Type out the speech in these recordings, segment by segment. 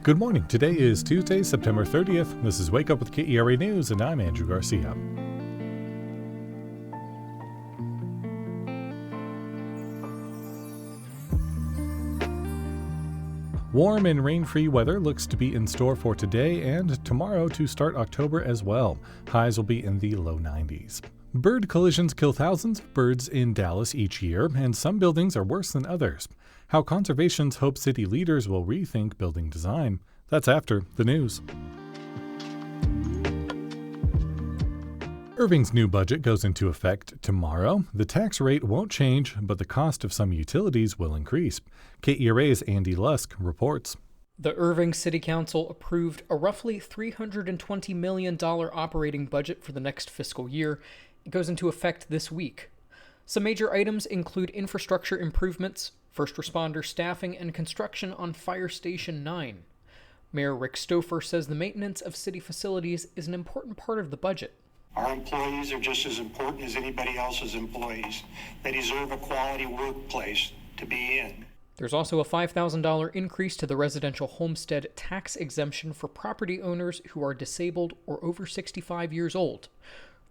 Good morning. Today is Tuesday, September 30th. This is Wake Up with KERA News, and I'm Andrew Garcia. Warm and rain-free weather looks to be in store for today and tomorrow to start October as well. Highs will be in the low 90s. Bird collisions kill thousands of birds in Dallas each year, and some buildings are worse than others. How conservationists hope city leaders will rethink building design. That's after the news. Irving's new budget goes into effect tomorrow. The tax rate won't change, but the cost of some utilities will increase. KERA's Andy Lusk reports. The Irving City Council approved a roughly $320 million operating budget for the next fiscal year. It goes into effect this week. Some major items include infrastructure improvements, first responder staffing, and construction on Fire Station 9. Mayor Rick Stouffer says the maintenance of city facilities is an important part of the budget. Our employees are just as important as anybody else's employees. They deserve a quality workplace to be in. There's also a $5,000 increase to the residential homestead tax exemption for property owners who are disabled or over 65 years old.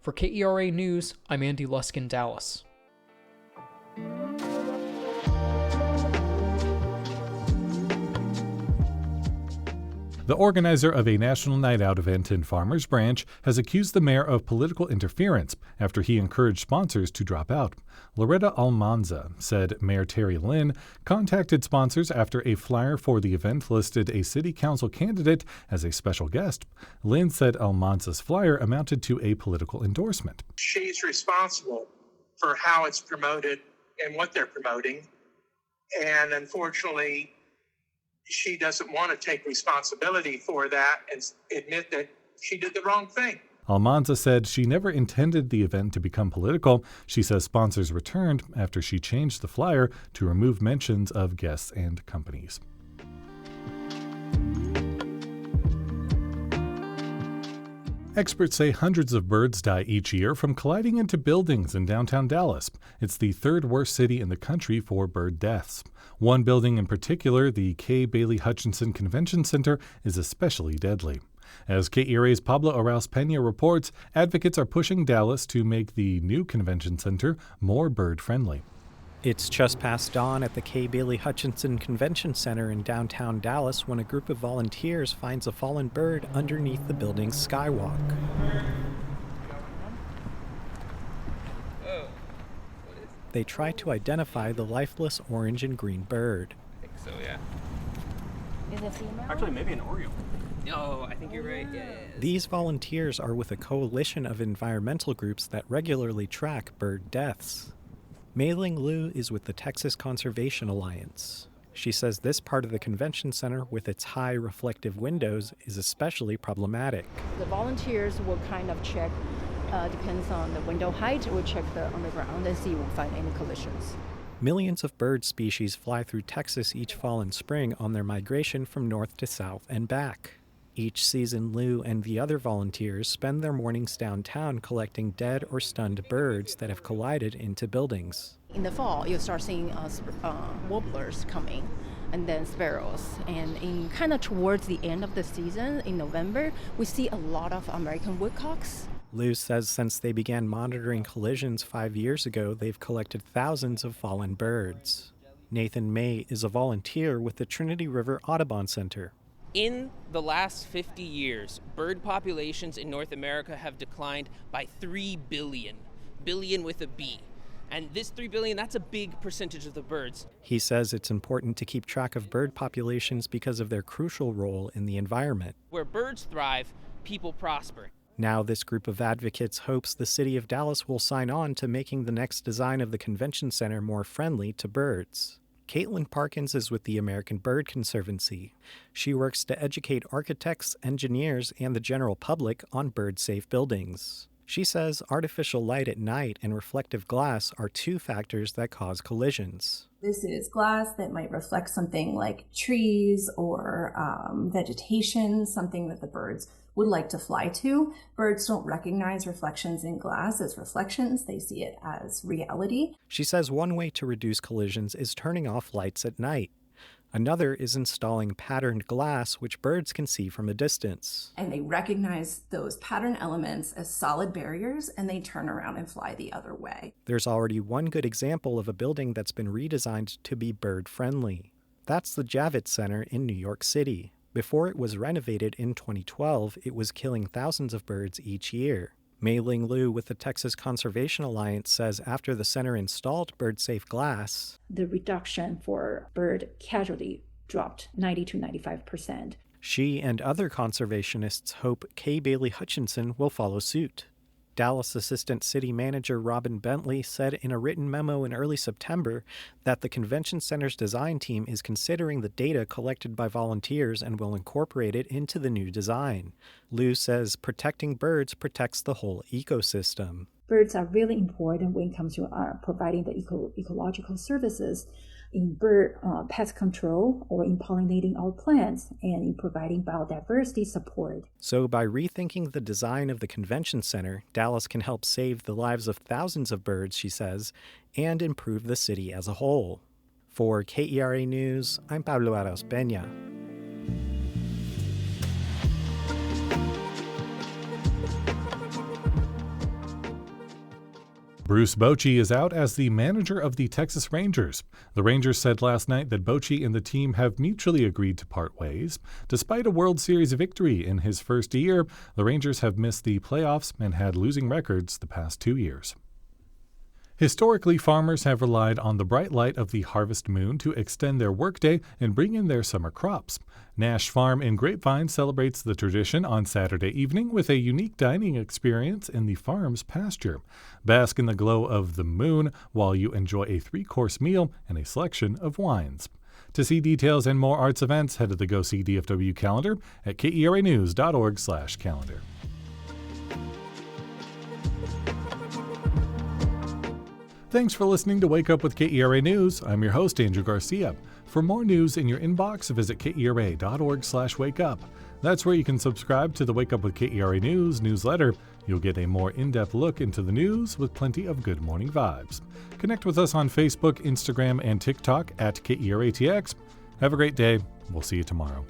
For KERA News, I'm Andy Lusk in Dallas. The organizer of a national night out event in Farmers Branch has accused the mayor of political interference after he encouraged sponsors to drop out. Loretta Almanza said Mayor Terry Lynn contacted sponsors after a flyer for the event listed a city council candidate as a special guest. Lynn said Almanza's flyer amounted to a political endorsement. She's responsible for how it's promoted and what they're promoting. And unfortunately, she doesn't want to take responsibility for that and admit that she did the wrong thing. Almanza said she never intended the event to become political. She says sponsors returned after she changed the flyer to remove mentions of guests and companies. Experts say hundreds of birds die each year from colliding into buildings in downtown Dallas. It's the third worst city in the country for bird deaths. One building in particular, the K. Bailey Hutchinson Convention Center, is especially deadly. As KERA's Pablo Arauz-Pena reports, advocates are pushing Dallas to make the new convention center more bird-friendly. It's just past dawn at the K. Bailey Hutchinson Convention Center in downtown Dallas when a group of volunteers finds a fallen bird underneath the building's skywalk. They try to identify the lifeless orange and green bird. I think so, yeah. Is it female? Actually, maybe an Oriole. No, I think you're right. Yeah. These volunteers are with a coalition of environmental groups that regularly track bird deaths. Mei-Ling Liu is with the Texas Conservation Alliance. She says this part of the convention center, with its high reflective windows, is especially problematic. The volunteers will kind of check, depends on the window height, we'll check on the ground and see if we find any collisions. Millions of bird species fly through Texas each fall and spring on their migration from north to south and back. Each season, Liu and the other volunteers spend their mornings downtown collecting dead or stunned birds that have collided into buildings. In the fall, you'll start seeing warblers coming, and then sparrows. And in kind of towards the end of the season, in November, we see a lot of American woodcocks. Liu says since they began monitoring collisions 5 years ago, they've collected thousands of fallen birds. Nathan May is a volunteer with the Trinity River Audubon Center. In the last 50 years, bird populations in North America have declined by 3 billion. Billion with a B. And this 3 billion, that's a big percentage of the birds. He says it's important to keep track of bird populations because of their crucial role in the environment. Where birds thrive, people prosper. Now this group of advocates hopes the city of Dallas will sign on to making the next design of the convention center more friendly to birds. Caitlin Parkins is with the American Bird Conservancy. She works to educate architects, engineers, and the general public on bird-safe buildings. She says artificial light at night and reflective glass are two factors that cause collisions. This is glass that might reflect something like trees or vegetation, something that the birds would like to fly to. Birds don't recognize reflections in glass as reflections. They see it as reality. She says one way to reduce collisions is turning off lights at night. Another is installing patterned glass, which birds can see from a distance. And they recognize those pattern elements as solid barriers, and they turn around and fly the other way. There's already one good example of a building that's been redesigned to be bird-friendly. That's the Javits Center in New York City. Before it was renovated in 2012, it was killing thousands of birds each year. Mei-Ling Liu with the Texas Conservation Alliance says after the center installed bird-safe glass, the reduction for bird casualty dropped 90 to 95%. She and other conservationists hope Kay Bailey Hutchinson will follow suit. Dallas Assistant City Manager Robin Bentley said in a written memo in early September that the convention center's design team is considering the data collected by volunteers and will incorporate it into the new design. Liu says protecting birds protects the whole ecosystem. Birds are really important when it comes to providing the ecological services in bird pest control or in pollinating our plants and in providing biodiversity support. So by rethinking the design of the convention center, Dallas can help save the lives of thousands of birds, she says, and improve the city as a whole. For KERA News, I'm Pablo Arauz Peña. Bruce Bochy is out as the manager of the Texas Rangers. The Rangers said last night that Bochy and the team have mutually agreed to part ways. Despite a World Series victory in his first year, the Rangers have missed the playoffs and had losing records the past 2 years. Historically, farmers have relied on the bright light of the harvest moon to extend their workday and bring in their summer crops. Nash Farm in Grapevine celebrates the tradition on Saturday evening with a unique dining experience in the farm's pasture. Bask in the glow of the moon while you enjoy a 3-course meal and a selection of wines. To see details and more arts events, head to the Go See DFW calendar at keranews.org/calendar. Thanks for listening to Wake Up with KERA News. I'm your host, Andrew Garcia. For more news in your inbox, visit kera.org/wakeup. That's where you can subscribe to the Wake Up with KERA News newsletter. You'll get a more in-depth look into the news with plenty of good morning vibes. Connect with us on Facebook, Instagram, and TikTok at KERATX. Have a great day. We'll see you tomorrow.